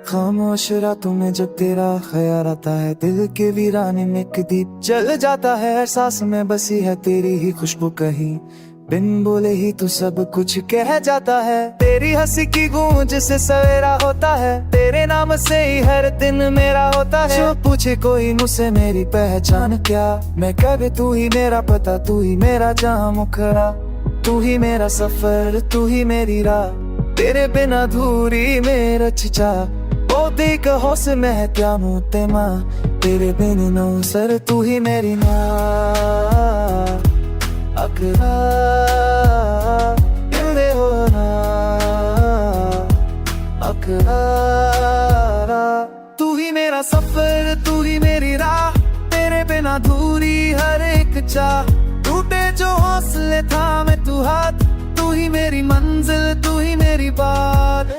खामोश रातों में जब तेरा ख्याल आता है, दिल के वीराने में एक दीप जल जाता है। एहसास में बसी है तेरी ही खुशबू, कहीं बिन बोले ही तू सब कुछ कह जाता है। तेरी हंसी की गूंज से सवेरा होता है, तेरे नाम से ही हर दिन मेरा होता है। जो पूछे कोई मुझसे मेरी पहचान क्या, मैं कभी तू ही मेरा पता, तू ही मेरा जहां मुखड़ा, तू ही मेरा सफर, तू ही मेरी राह, तेरे बिना अधूरी मेरा चिचा। ओ देख होश में क्या मुते माँ, तेरे बिन नो सर, तू ही मेरी माँ। अकरा इल्ले होना अकरारा, तू ही मेरा सफर, तू ही मेरी राह, तेरे बिना अधूरी हर एक चाह। टूटे जो हौसले थामे तू हाथ, तू ही मेरी मंजिल, तू ही मेरी बात।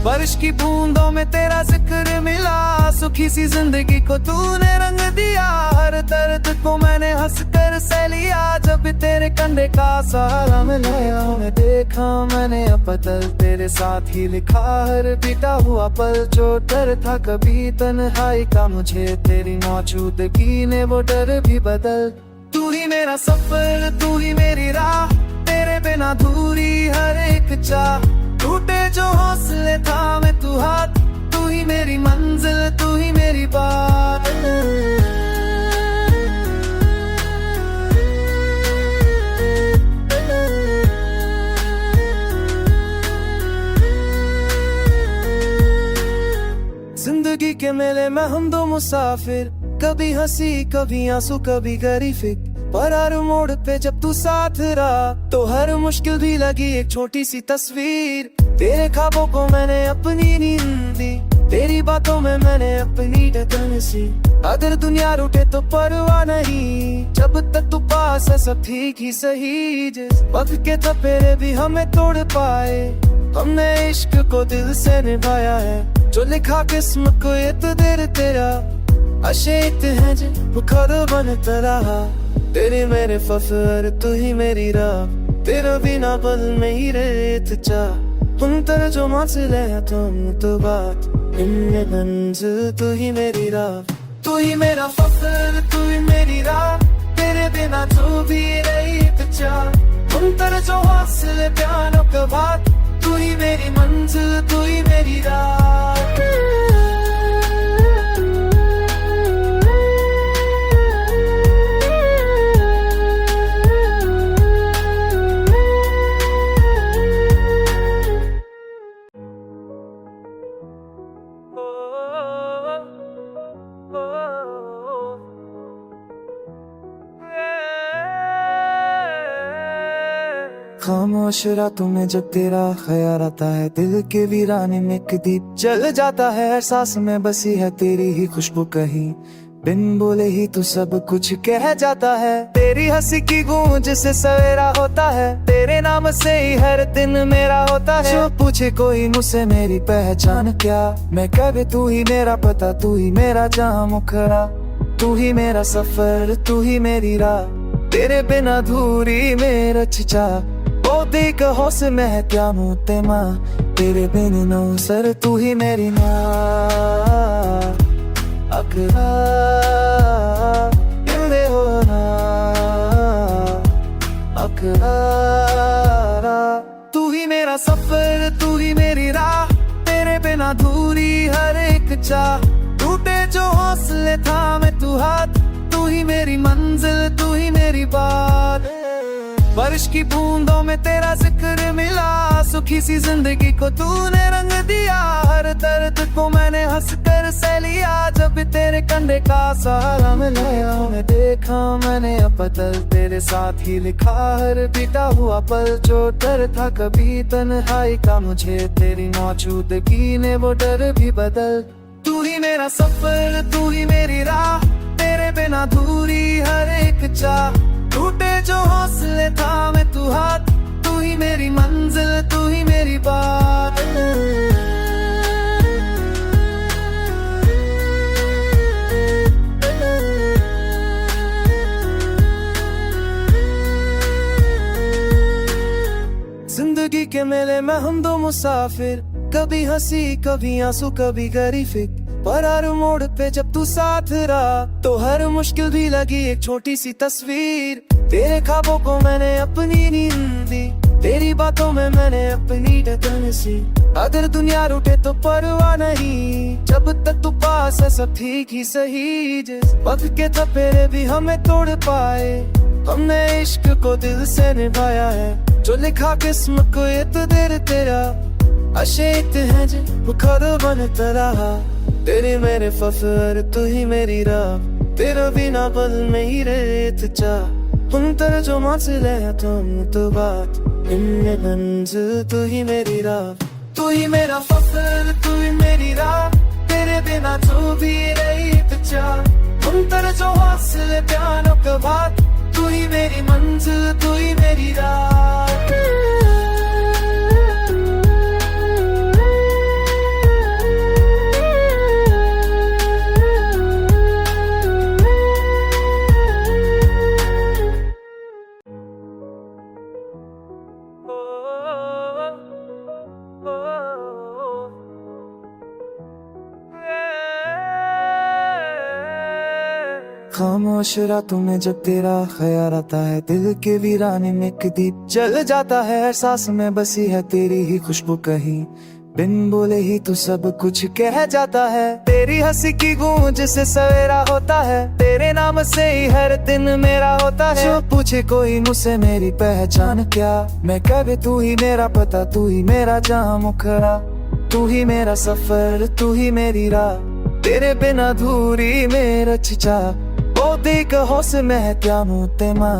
बारिश की बूंदों में तेरा जिक्र मिला, सुखी सी जिंदगी को तूने रंग दिया। हर दर्द को मैंने हंस कर सह लिया, जब तेरे कंधे का सहारा मिलाया। मैं देखा मैंने अपतल, तेरे साथ ही लिखा हर बीता हुआ पल। जो डर था कभी तन्हाई का, मुझे तेरी मौजूदगी ने वो डर भी बदल। तू ही मेरा सफर, तू ही मेरी राह, तेरे बिना अधूरी हर एक चाह। टूटे जो हौसले थामे तू हाथ, तू ही मेरी मंजिल, तू ही मेरी बात। जिंदगी के मेले में हम दो मुसाफिर, कभी हंसी कभी आंसू कभी गरी फिक्र। पर हर मोड़ पे जब तू साथ रहा, तो हर मुश्किल भी लगी एक छोटी सी तस्वीर। तेरे ख्वाबों को मैंने अपनी नींद दी, तेरी बातों में मैंने अपनी ढकन सी। अगर दुनिया रूठे तो परवाह नहीं, जब तक तू पास है सब ठीक ही सही। जिस वक्त के थपेरे भी हमें तोड़ पाए, हमने इश्क को दिल से निभाया है। जो लिखा किस्मत को ये तो देर तेरा अशेत है जो खुद बनता रहा। तेरे मेरे फखर, तू ही मेरी राह, तेरा बिना पल में ही रेत चाह। तुम तर जो मंजिल है तुम तो बात, इनमें मंजिल तू ही मेरी राह। तू ही मेरा फखर, तू ही मेरी राह, तेरे बिना जो भी रेत चाह। तुम तर जो हौसले प्यानों का बात, तू ही मेरी मंजिल, तू ही मेरी राह। खामोश रातों में जब तेरा ख्याल आता है, दिल के वीराने में एक दीप जल जाता है। एहसास में बसी है तेरी ही खुशबू, कहीं बिन बोले ही तू सब कुछ कह जाता है। तेरी हंसी की गूंज से सवेरा होता है, तेरे नाम से ही हर दिन मेरा होता है। जो पूछे कोई मुझसे मेरी पहचान क्या, मैं कभी तू ही मेरा पता, तू ही मेरा जहां मुखड़ा, तू ही मेरा सफर, तू ही मेरी राह, तेरे बिना अधूरी मेरा चिचा। ओ देख होश में क्या मुते माँ, तेरे बिन नो सर, तू ही मेरी माँ। अकरा इल्ले होना अकरारा, तू ही मेरा सफर, तू ही मेरी राह, तेरे बिना अधूरी हर एक चाह। टूटे जो हौसले थामे तू हाथ, तू ही मेरी मंजिल, तू ही मेरी बात। बारिश की बूंदों में तेरा जिक्र मिला, सुखी सी जिंदगी को तूने रंग दिया। हर दर्द को मैंने हंस कर सह लिया, जब तेरे कंधे का सहारा मिलाया। मैं देखा मैंने अपतल, तेरे साथ ही लिखा हर बीता हुआ पल। जो डर था कभी तन्हाई का, मुझे तेरी मौजूदगी ने वो डर भी बदल। तू ही मेरा सफर, तू ही मेरी राह, तेरे बिना अधूरी हर एक चाह। टूटे जो हौसले थामे तू हाथ, तू ही मेरी मंजिल, तू ही मेरी बात। जिंदगी के मेले में हम दो मुसाफिर, कभी हंसी कभी आंसू कभी गरी फिक, पर हर मोड़ पे जब तू साथ रहा तो हर मुश्किल भी लगी एक छोटी सी तस्वीर। तेरे ख्वाबों को मैंने अपनी नींद दी, तेरी बातों में मैंने अपनी धड़कन सी। अगर दुनिया रूठे तो परवाह नहीं, जब तक तू पास है सब ठीक ही सही। जिस वक्त के थपेरे भी हमें तोड़ पाए, हमने इश्क को दिल से निभाया है। जो लिखा किस्मत को ये तो देर तेरा अशेत है जो बुखार बनता रहा। तेरे मेरे फखर तू ही मेरी राह, तेरा बिना पल में ही रेत चाह। हम तर जो मंजिल है तुम तो बात, इनमें मंजिल तू ही मेरी राह। तू ही मेरा फखर तू ही मेरी राह, तेरे बिना जो भी रेत चाह। हम तर जो हासिल प्यानों का बात, तू ही मेरी मंजिल तू ही मेरी राह। खामोश रातों में जब तेरा ख्याल आता है, दिल के वीराने में एक दीप जल जाता है। एहसास में बसी है तेरी ही खुशबू कहीं, बिन बोले ही तू सब कुछ कह जाता है। तेरी हंसी की गूंज से सवेरा होता है, तेरे नाम से ही हर दिन मेरा होता है। जो पूछे कोई मुझसे मेरी पहचान क्या, मैं कह तू ही मेरा पता, तू ही मेरा जहां मुखरा। तू ही मेरा सफर तू ही मेरी राह, तेरे बिना धूरी मेरा चिचा। ओ देख हो से मैं क्या मुते माँ,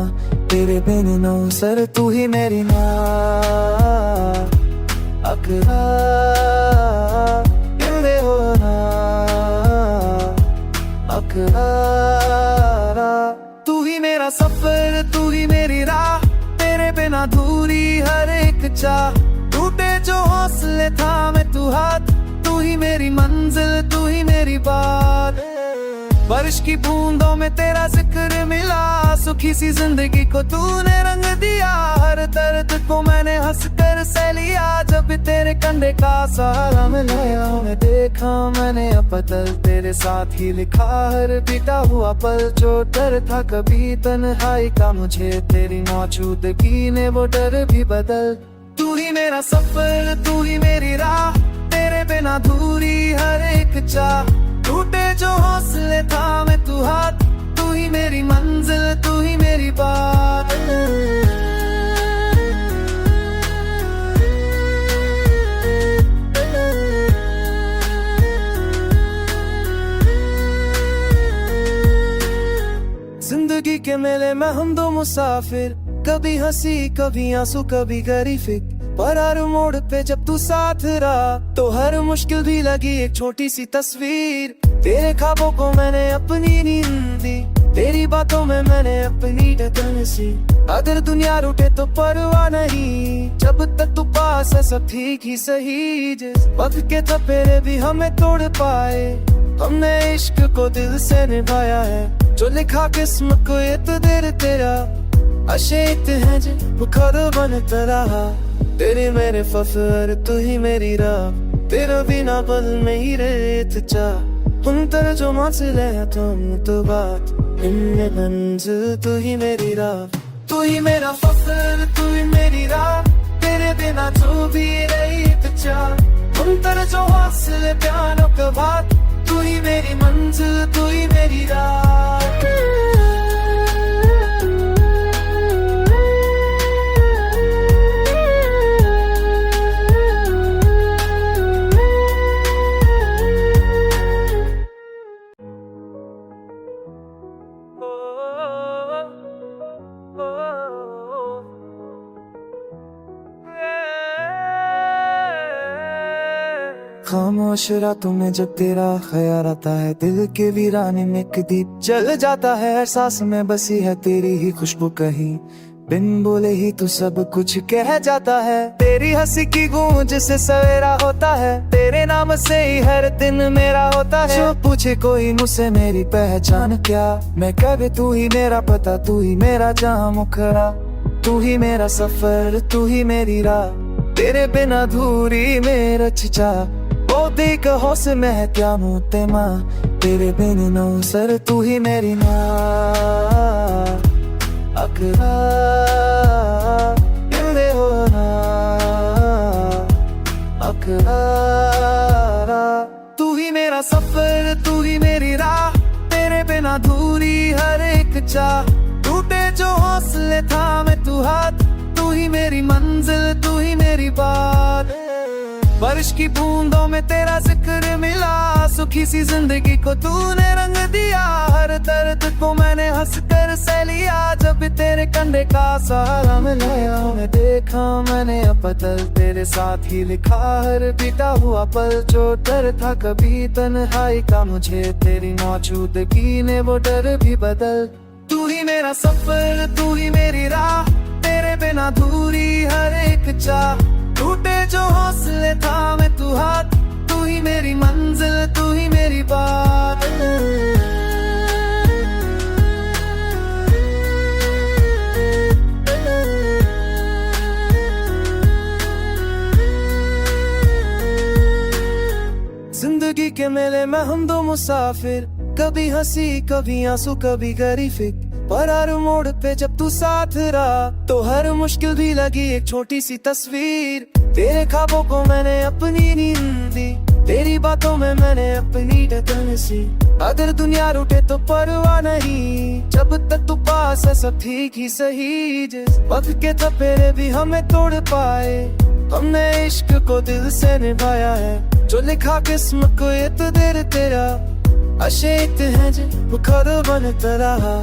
तेरे बिन नो सर तू ही मेरी माँ। अकरा इल्ले हो ना अकरा, तू ही मेरा सफर तू ही मेरी राह, तेरे बिना धूरी हर एक चाह। टूटे जो हौसले थामे तू हाथ, तू ही मेरी मंजिल तू ही मेरी बात। बारिश की बूंदों में तेरा जिक्र मिला, सुखी सी जिंदगी को तूने रंग दिया। हर दर्द को मैंने हंस कर सह लिया, जब तेरे कंधे का सहारा मिलाया। मैं देखा मैंने अपतल तेरे साथ ही लिखा, हर बीता हुआ पल जो डर था कभी तन्हाई का, मुझे तेरी मौजूदगी ने वो डर भी बदल। तू ही मेरा सफर तू ही मेरी राह, तेरे बिना धूरी हर एक चाह। टूटे जो हौसले थामे तू हाथ, तू ही मेरी मंजिल तू ही मेरी बात। जिंदगी के मेले में हम दो मुसाफिर, कभी हंसी कभी आंसू कभी गरी फिक, पर हर मोड़ पे जब तू साथ रहा तो हर मुश्किल भी लगी एक छोटी सी तस्वीर। तेरे ख्वाबों को मैंने अपनी नींद दी, तेरी बातों में मैंने अपनी धड़कन सी। अगर दुनिया रूठे तो परवाह नहीं, जब तक तू पास है सब ठीक ही सही। जिस वक्त के थपेरे भी हमें तोड़ पाए, हमने इश्क को दिल से निभाया है। जो लिखा किस्मत को ये तो देर तेरा अशेत है जो बुखार बनता रहा। तेरे मेरे फखर तू ही मेरी राह, तेरा बिना पल में ही रेत चाह। हम तर जो मंजिल है तुम तो बात, इनमें मंजिल तू ही मेरी राह। तू ही मेरा फखर तू ही मेरी राह, तेरे बिना जो भी रेत चाह। हम तर जो हासिल प्यानों का बात, तू ही मेरी मंजिल तू ही मेरी राह। खामोश रातों में जब तेरा ख्याल आता है, दिल के वीराने में एक दीप जल जाता है। एहसास में बसी है तेरी ही खुशबू कहीं, बिन बोले ही तू सब कुछ कह जाता है। तेरी हंसी की गूंज से सवेरा होता है, तेरे नाम से ही हर दिन मेरा होता है। जो पूछे कोई मुझसे मेरी पहचान क्या, मैं कह तू ही मेरा पता, तू ही मेरा जहां मुखरा। तू ही मेरा सफर तू ही मेरी राह, तेरे बिना धूरी में रचचा ओ देख होश में क्या मोते माँ तेरे बिन नो सर तू ही मेरी माँ अकरा इंदे हो ना अकरा तू ही मेरा सफर तू ही मेरी राह तेरे बिना धूरी हर एक चाह टूटे जो हौसले थामे तू हाथ तू ही मेरी मंजिल तू ही मेरी बात बारिश की बूंदों में तेरा जिक्र मिला सुखी सी जिंदगी को तूने रंग दिया हर दर्द को मैंने हंस कर सह लिया जब तेरे कंधे का सहारा मिलाया मैं देखा मैंने अपतल तेरे साथ ही लिखा हर बीता हुआ पल जो डर था कभी तन्हाई का मुझे तेरी मौजूदगी ने वो डर भी बदल तू ही मेरा सफर तू ही मेरी राह तेरे बिना धूरी हर एक चाह टूटे जो हौसले थामे तू हाथ तू ही मेरी मंजिल तू ही मेरी बात जिंदगी के मेले में हम दो मुसाफिर कभी हंसी कभी आंसू कभी गरी फिक्र पर हर मोड़ पे जब तू साथ रहा तो हर मुश्किल भी लगी एक छोटी सी तस्वीर तेरे ख्वाबों को मैंने अपनी नींद दी तेरी बातों में मैंने अपनी ढकन सी अगर दुनिया रूठे तो परवाह नहीं जब तक तू पास है सब ठीक ही सही जिस वक्त के थपेरे भी हमें तोड़ पाए हमने इश्क को दिल से निभाया है जो लिखा किस्मत को ये तो देर तेरा अशेत है जो बुखार बनता रहा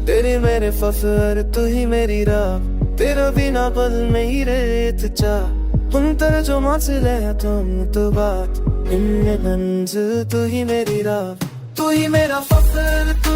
तेरे मेरे फखर तू ही मेरी राह तेरा बिना पल में ही रेत चाह हम तर्जुमा से ले तुम तो बात इनमें मंजिल तू ही मेरी राह तू ही मेरा फखर तू